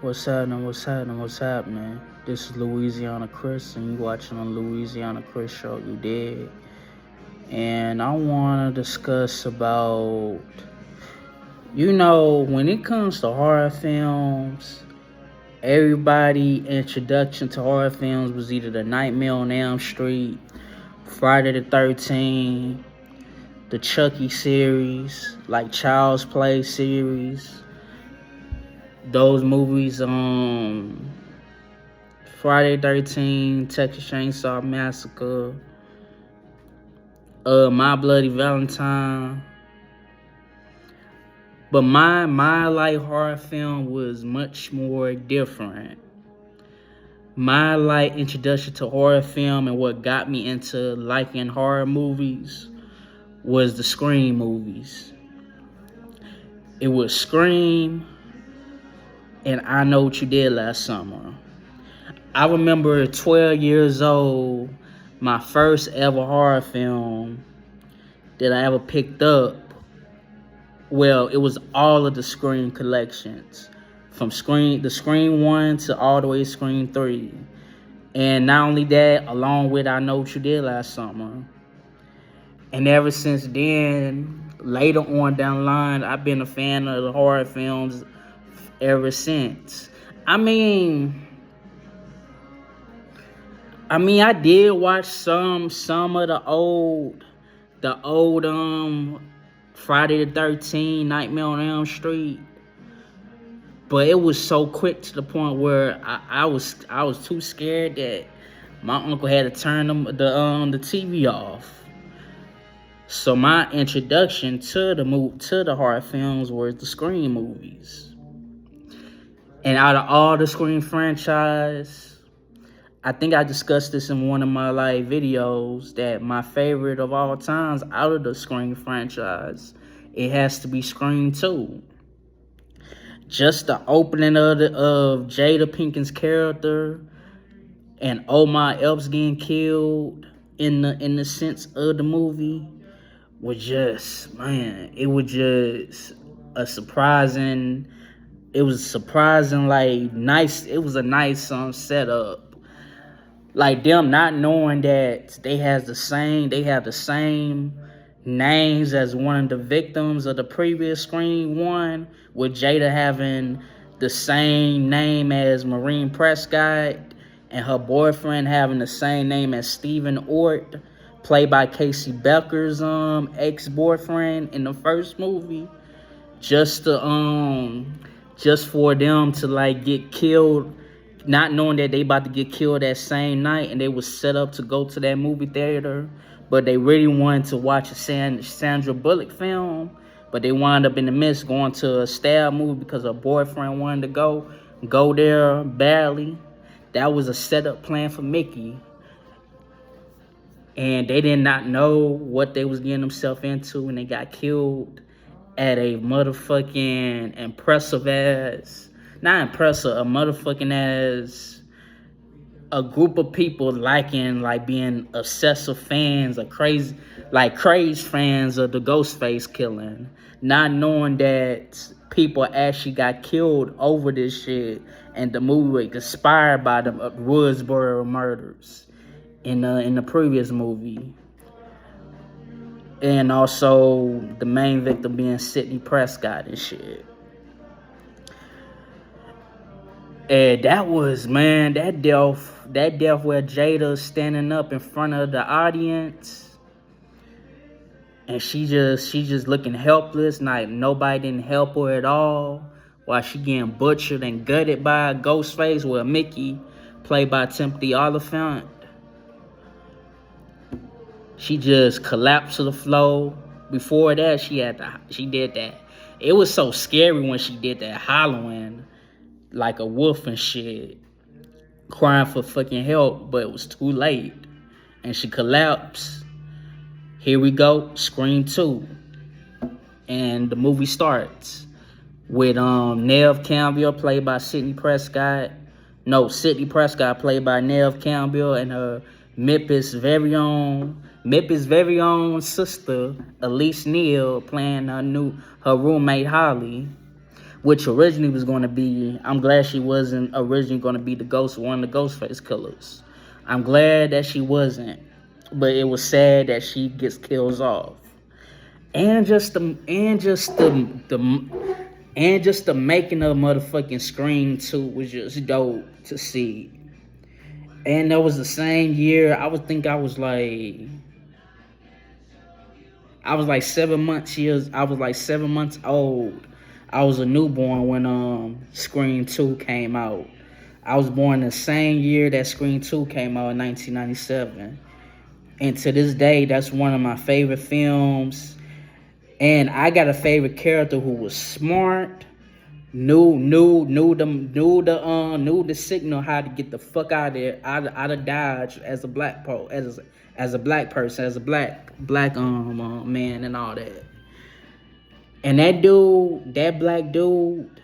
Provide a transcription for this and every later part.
What's happening? What's happening? What's happening? This is Louisiana Chris, and you watching on Louisiana Chris Show. You did, and I want to discuss about when it comes to horror films. Everybody introduction to horror films was either The Nightmare on Elm Street, Friday the 13th, the Chucky series, like Child's Play series. Those movies, Friday 13, Texas Chainsaw Massacre, My Bloody Valentine. But my like horror film was much more different. My like introduction to horror film and what got me into liking horror movies was the Scream movies. It was Scream and I Know What You Did Last Summer. I remember 12 years old, my first ever horror film that I ever picked up. Well, it was all of the Scream collections, from the Scream 1 to all the way to Scream 3. And not only that, along with I Know What You Did Last Summer. And ever since then, later on down the line, I've been a fan of the horror films ever since. I did watch some of the old Friday the 13th, Nightmare on Elm Street, but it was so quick to the point where I was too scared that my uncle had to turn the TV off. So my introduction to the horror films was the Scream movies. And out of all the Scream franchise, I think I discussed this in one of my videos that my favorite of all times out of the Scream franchise, it has to be Scream 2. Just the opening of Jada Pinkett's character and Omar Epps getting killed in the sense of the movie was just, it was just a surprising nice. It was a nice setup. Like them not knowing that they have the same names as one of the victims of the previous Scream 1, with Jada having the same name as Maureen Prescott and her boyfriend having the same name as Stephen Ort, played by Casey Becker's ex-boyfriend in the first movie. Just for them to get killed, not knowing that they about to get killed that same night, and they was set up to go to that movie theater, but they really wanted to watch a Sandra Bullock film, but they wound up in the midst going to a stab movie because her boyfriend wanted to go there badly. That was a setup plan for Mickey, and they did not know what they was getting themselves into, and they got killed at a motherfucking a group of people being obsessive fans of crazy fans of the Ghostface killing, not knowing that people actually got killed over this shit, and the movie was inspired by the Woodsboro murders in the previous movie. And also the main victim being Sidney Prescott and shit. And that was, that death where Jada's standing up in front of the audience and she just looking helpless, like nobody didn't help her at all, while she getting butchered and gutted by a Ghostface with Mickey, played by Timothy Olyphant. She just collapsed to the floor. Before that, she did that. It was so scary when she did that, hollering like a wolf and shit, crying for fucking help, but it was too late, and she collapsed. Here we go, Scream 2, and the movie starts with Neve Campbell, played by Sidney Prescott, played by Neve Campbell, and her Memphis' very own sister, Elise Neal, playing her roommate Holly, which originally was going to be, I'm glad she wasn't originally going to be the ghost, one of the Ghostface killers. I'm glad that she wasn't, but it was sad that she gets kills off. And just the making of motherfucking Scream 2 was just dope to see. And that was the same year. I was like 7 months old. I was a newborn when Scream 2 came out. I was born the same year that Scream 2 came out in 1997. And to this day, that's one of my favorite films. And I got a favorite character who was smart, knew the signal how to get the fuck out of there, out of Dodge as a black person, as a black man and all that. And that black dude,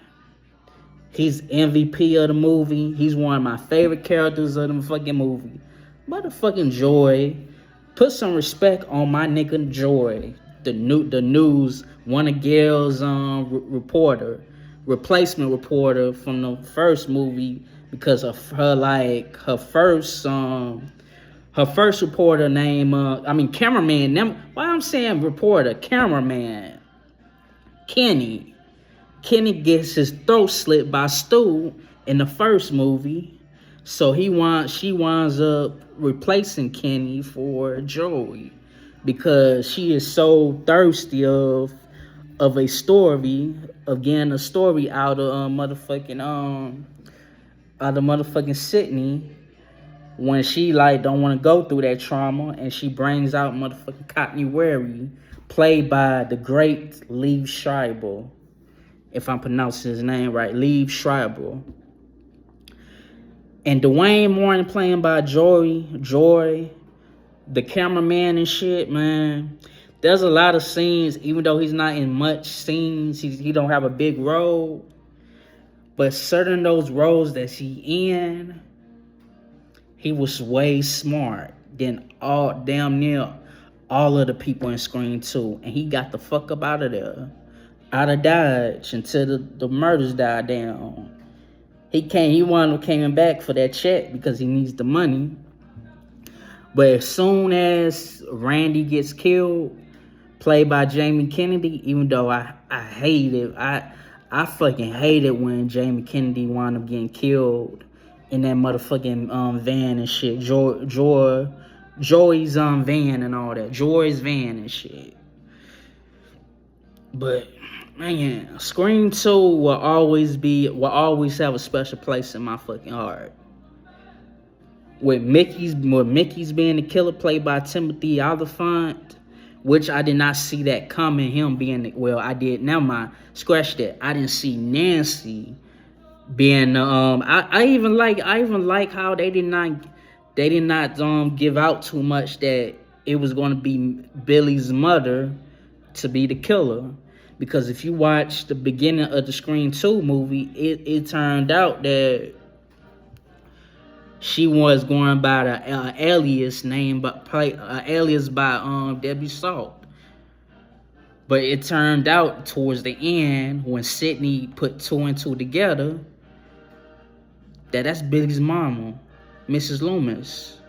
he's MVP of the movie. He's one of my favorite characters of the fucking movie. Motherfucking Joy. Put some respect on my nigga Joy. The news, one of Gail's replacement reporter from the first movie, because of her first reporter name, cameraman. Why I'm saying reporter, cameraman. Kenny gets his throat slit by Stu in the first movie, so she winds up replacing Kenny for Joey, because she is so thirsty of a story, of getting a story out of motherfucking Sydney, when she don't want to go through that trauma, and she brings out motherfucking Courtney Wary, played by the great Liev Schreiber, if I'm pronouncing his name right, Liev Schreiber. And Dwayne Morton playing by Joy, the cameraman and shit, man. There's a lot of scenes, even though he's not in much scenes, he don't have a big role, but certain those roles that he in, he was way smart than damn near all of the people in Scream 2, and he got the fuck up out of there, out of Dodge, until the murders died down. He wound up coming back for that check because he needs the money. But as soon as Randy gets killed, played by Jamie Kennedy, even though I hate it, I fucking hate it when Jamie Kennedy wound up getting killed in that motherfucking van and shit. Joy's van and all that. Joy's van and shit. But man, Scream 2 will always have a special place in my fucking heart. With Mickey's being the killer, played by Timothy Olyphant, which I did not see that coming. Him being I did. Never mind. Scratch that. I didn't see Nancy being I even like how they did not give out too much that it was going to be Billy's mother to be the killer. Because if you watch the beginning of the Scream 2 movie, it turned out that she was going by the alias by Debbie Salt. But it turned out towards the end, when Sydney put two and two together, that's Billy's mama, Mrs. Loomis.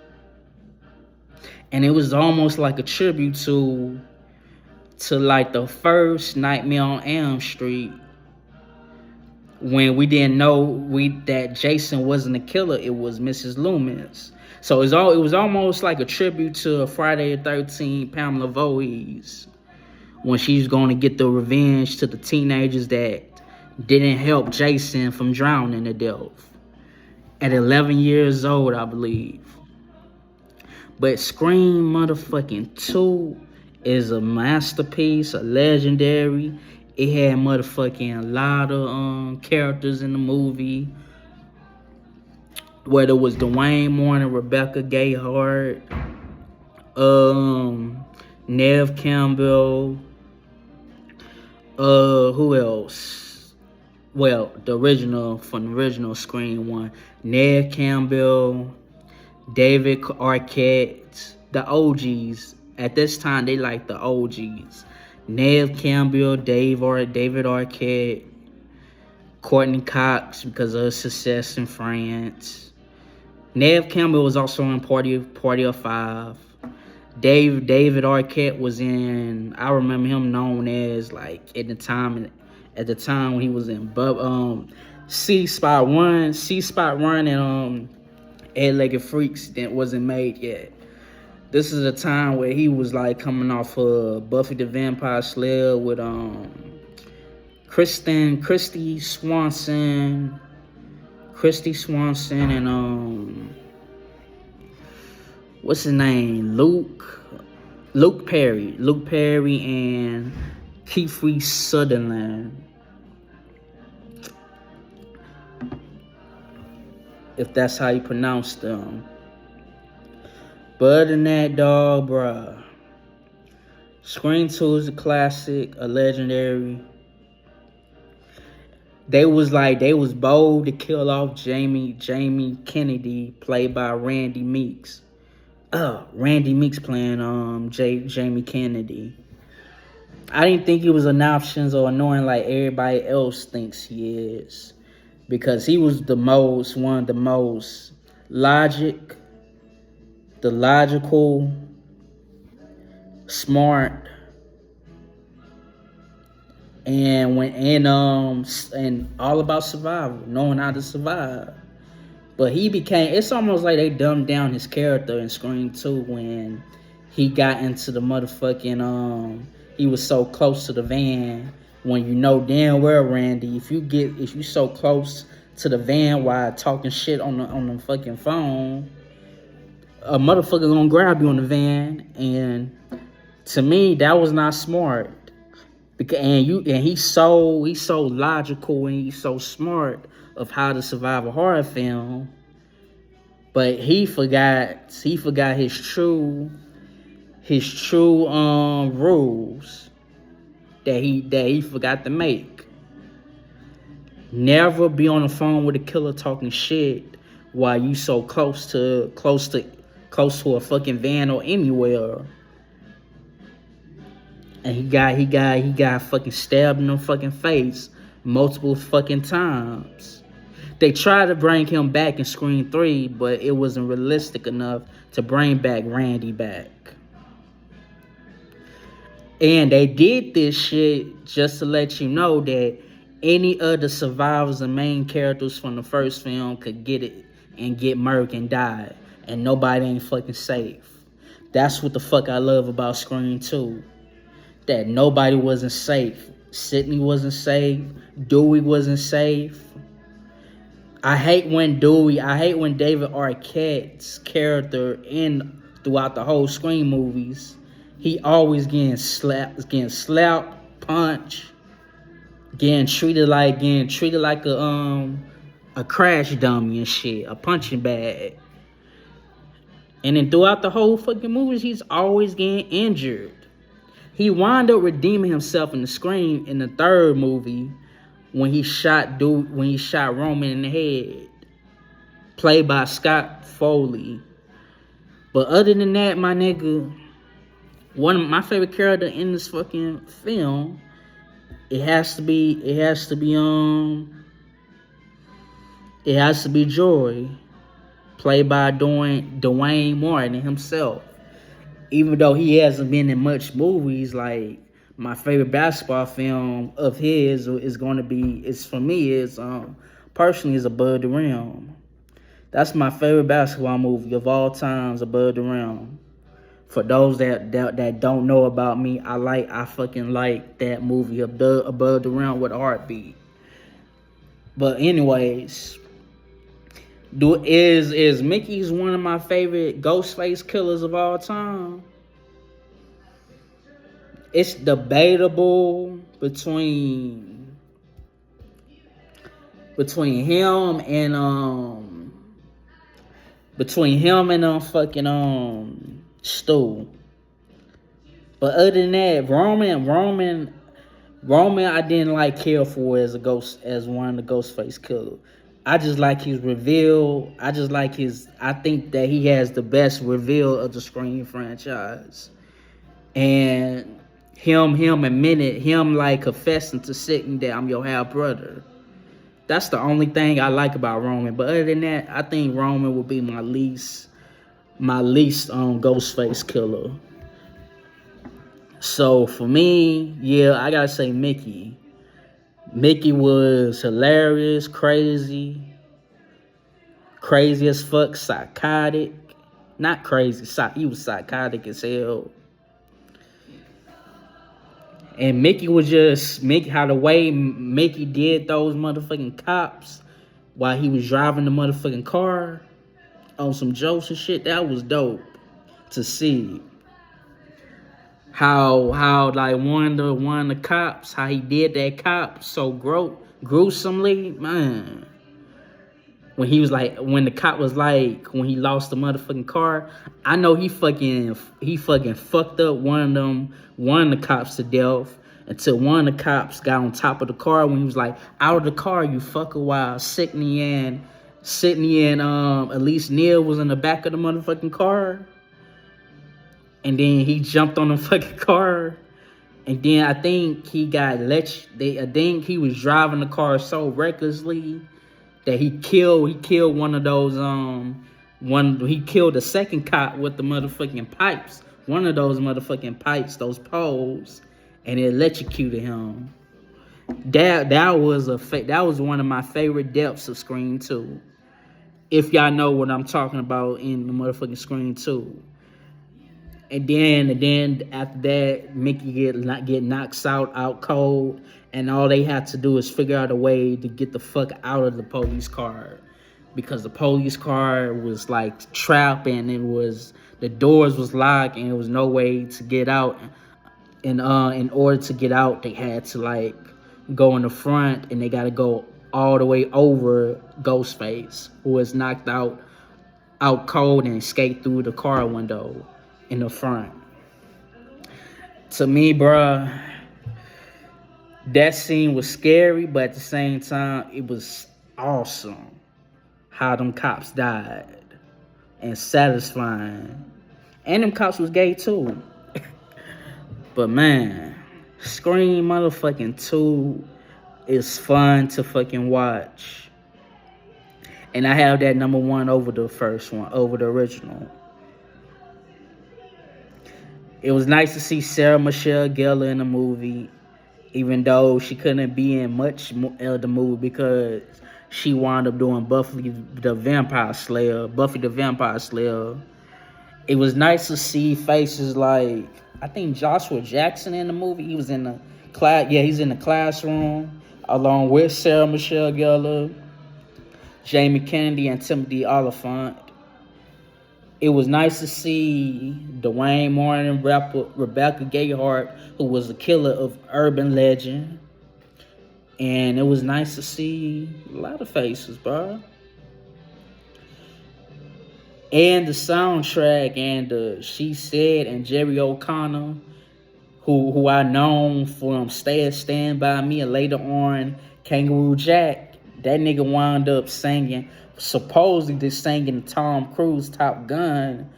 And it was almost like a tribute to like the first Nightmare on Elm Street, when we didn't know that Jason wasn't the killer, it was Mrs. Loomis. So it was almost like a tribute to Friday the 13th, Pamela Voorhees, when she's going to get the revenge to the teenagers that didn't help Jason from drowning to death at 11 years old, I believe. But Scream motherfucking 2 is a masterpiece, a legendary. It had motherfucking a lot of characters in the movie. Whether it was Dwayne Morton, Rebecca Gayheart, Neve Campbell, who else? Well, from the original Scream 1, Neve Campbell, David Arquette, the OGs. At this time, they like the OGs. Neve Campbell, David Arquette, Courtney Cox because of her success in France. Nev Campbell was also in Party of Five. David Arquette was in. I remember him known as like at the time when he was in C Spot Run and Eight-Legged Freaks that wasn't made yet. This is a time where he was like coming off of Buffy the Vampire Slayer with Christy Swanson and what's his name? Luke Perry and Kiefer Sutherland. If that's how you pronounce them. But other than that, dog, bruh. Scream 2 is a classic, a legendary. They was bold to kill off Jamie Kennedy, played by Randy Meeks. Randy Meeks playing Jamie Kennedy. I didn't think he was an option or annoying like everybody else thinks he is, because he was one of the most logical, smart, and all about survival, knowing how to survive. But it's almost like they dumbed down his character in Scream 2 when he got into the motherfucking he was so close to the van, when you know damn well, Randy, if you so close to the van while talking shit on the fucking phone, a motherfucker gonna grab you on the van. And to me, that was not smart. He's so logical and he's so smart of how to survive a horror film, but he forgot his true rules that he forgot to make. Never be on the phone with a killer talking shit while you so close to a fucking van or anywhere. And he got fucking stabbed in the fucking face multiple fucking times. They tried to bring him back in Scream 3, but it wasn't realistic enough to bring back Randy back. And they did this shit just to let you know that any other survivors and main characters from the first film could get it and get murked and die, and nobody ain't fucking safe. That's what the fuck I love about Scream 2. That nobody wasn't safe. Sydney wasn't safe. Dewey wasn't safe. I hate when David Arquette's character throughout the whole Scream movies, he always getting slapped, punched, getting treated like a crash dummy and shit, a punching bag. And then throughout the whole fucking movies, he's always getting injured. He wound up redeeming himself in the third movie when he shot Roman in the head, played by Scott Foley. But other than that, my nigga, one of my favorite character in this fucking film, it has to be Joy, played by Dwayne Martin himself. Even though he hasn't been in much movies, like my favorite basketball film of his personally is Above the Rim. That's my favorite basketball movie of all times, Above the Rim. For those that don't know about me, I fucking like that movie, Above the Rim with a Heartbeat. But anyways, is Mickey's one of my favorite Ghostface killers of all time? It's debatable between him and fucking Stu. But other than that, Roman I didn't care for as one of the Ghostface killers. I just like his reveal. I think that he has the best reveal of the Scream franchise. And him confessing to Sydney that I'm your half brother. That's the only thing I like about Roman. But other than that, I think Roman would be my least Ghostface killer. So for me, yeah, I gotta say Mickey. Mickey was hilarious, crazy as fuck, psychotic. Not crazy, he was psychotic as hell. And Mickey was just how the way Mickey did those motherfucking cops while he was driving the motherfucking car on some jokes and shit. That was dope to see. How like one of the cops, how he did that cop so gruesomely, man. When the cop was like, when he lost the motherfucking car, I know he fucking fucked up one of the cops to death, until one of the cops got on top of the car when he was like, out of the car, you fucker, while Sydney and Elise Neal was in the back of the motherfucking car. And then he jumped on the fucking car. And then I think he was driving the car so recklessly that he killed one of those he killed the second cop with the motherfucking pipes. One of those motherfucking pipes, those poles, and it electrocuted him. That was one of my favorite depths of Scream 2. If y'all know what I'm talking about in the motherfucking Scream 2. And then after that, Mickey get knocked out cold, and all they had to do is figure out a way to get the fuck out of the police car, because the police car was like trapped, and the doors was locked, and there was no way to get out. And in order to get out, they had to like go in the front, and they got to go all the way over Ghostface, who was knocked out cold and escaped through the car window in the front. To me, bruh, that scene was scary, but at the same time, it was awesome how them cops died, and satisfying. And them cops was gay too. But man, Scream motherfucking 2 is fun to fucking watch. And I have that number 1 over the first one, over the original. It was nice to see Sarah Michelle Gellar in the movie, even though she couldn't be in much of the movie because she wound up doing Buffy the Vampire Slayer. It was nice to see faces like, I think Joshua Jackson in the movie. He was in the class. Yeah, he's in the classroom along with Sarah Michelle Gellar, Jamie Kennedy, and Timothy Olyphant. It was nice to see Dwayne Martin, Rebecca Gayheart, who was the killer of Urban Legend. And it was nice to see a lot of faces, bro. And the soundtrack, and She Said, and Jerry O'Connor, who I known from Stand By Me, and later on Kangaroo Jack. That nigga wound up supposedly singing Tom Cruise Top Gun,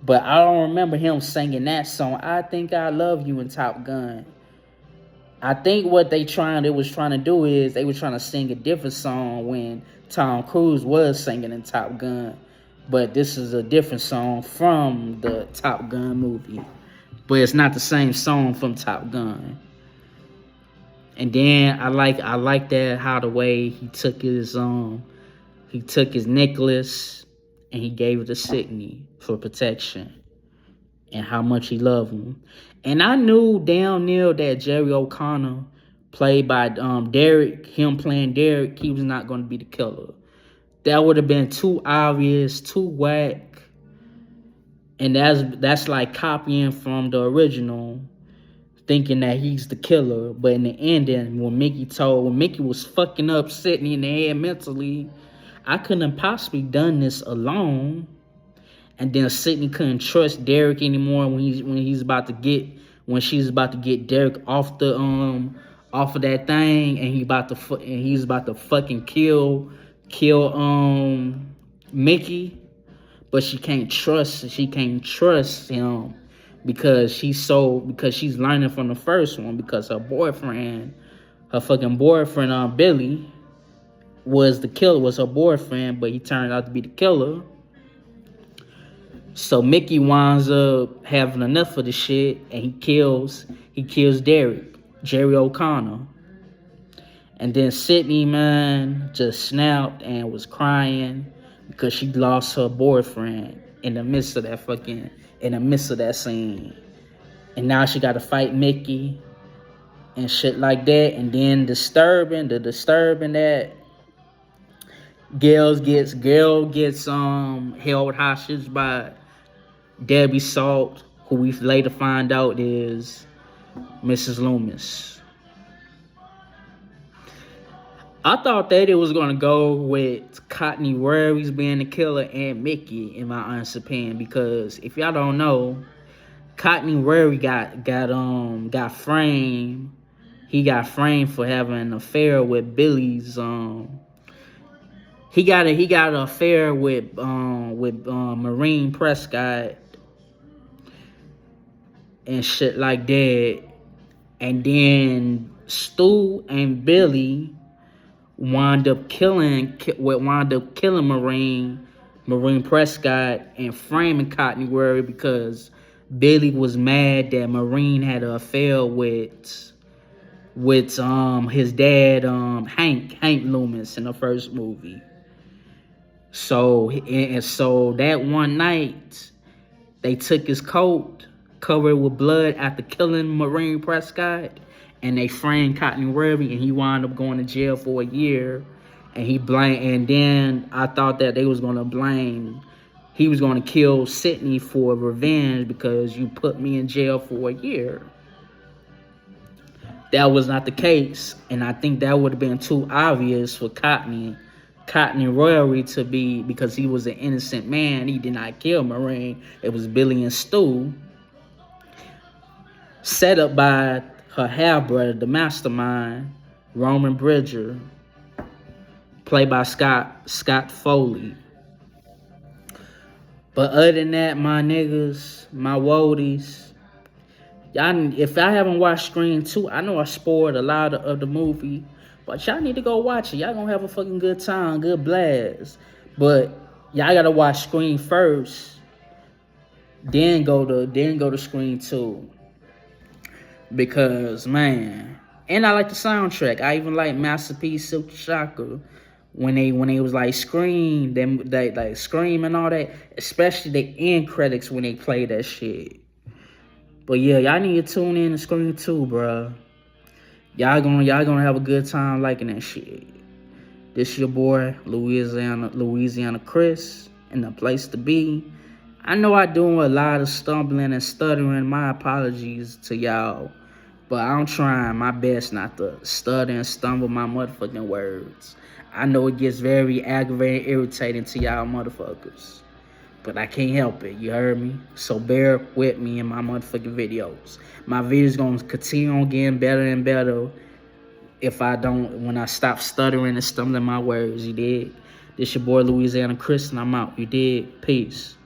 but I don't remember him singing that song, I Think I Love You, in Top Gun. I think what they was trying to do is they were trying to sing a different song when Tom Cruise was singing in Top Gun, but this is a different song from the Top Gun movie, but it's not the same song from Top Gun. And then I like that how the way he took his necklace and he gave it to Sydney for protection, and how much he loved him. And I knew damn near that Jerry O'Connor, played by Derek, him playing Derek, he was not going to be the killer. That would have been too obvious, too whack. And that's like copying from the original, thinking that he's the killer. But in the ending, when Mickey was fucking up Sydney in the head mentally, I couldn't possibly done this alone. And then Sydney couldn't trust Derek anymore when she's about to get Derek off of that thing, and he's about to fucking kill Mickey. But she can't trust him because she's learning from the first one, because her fucking boyfriend Billy, was the killer, was her boyfriend, but he turned out to be the killer. So Mickey winds up having enough of the shit, and he kills Jerry O'Connor. And then Sydney, man, just snapped and was crying because she lost her boyfriend in the midst of that scene. And now she got to fight Mickey and shit like that. And then disturbing that Gail gets held hostage by Debbie Salt, who we later find out is Mrs. Loomis. I thought that it was gonna go with Courtney Worries being the killer and Mickey, in my honest opinion, because if y'all don't know, Courtney Worry got framed. He got framed for having an affair with Billy's. He got an affair with Maureen Prescott and shit like that, and then Stu and Billy wound up killing Maureen Prescott and framing Courtney Worry because Billy was mad that Maureen had an affair with his dad, Hank Loomis, in the first movie. So that one night they took his coat covered with blood after killing Maureen Prescott, and they framed Courtney Worthy, and he wound up going to jail for a year. And then I thought that he was gonna kill Sydney for revenge because you put me in jail for a year. That was not the case, and I think that would have been too obvious for Courtney Worthy to be, because he was an innocent man. He did not kill Maureen. It was Billy and Stu, set up by her half-brother, the mastermind, Roman Bridger, played by Scott Foley. But other than that, my niggas, my woadies, y'all, if I haven't watched Scream 2, I know I spoiled a lot of the movie, but y'all need to go watch it. Y'all gonna have a fucking good time, good blast. But y'all gotta watch Scream first, then go to Scream 2. Because, man, and I like the soundtrack. I even like Masterpiece, Silk Shocker, when they was like Scream, they like Scream and all that, especially the end credits when they play that shit. But yeah, y'all need to tune in to Scream 2, bro. Y'all gonna have a good time liking that shit. This your boy, Louisiana Chris, and the place to be. I know I do a lot of stumbling and stuttering. My apologies to y'all. But I'm trying my best not to stutter and stumble my motherfucking words. I know it gets very aggravating, irritating to y'all motherfuckers. But I can't help it, you heard me? So bear with me in my motherfucking videos. My videos gonna continue on getting better and better when I stop stuttering and stumbling my words, you dig? This your boy Louisiana Chris, and I'm out, you dig? Peace.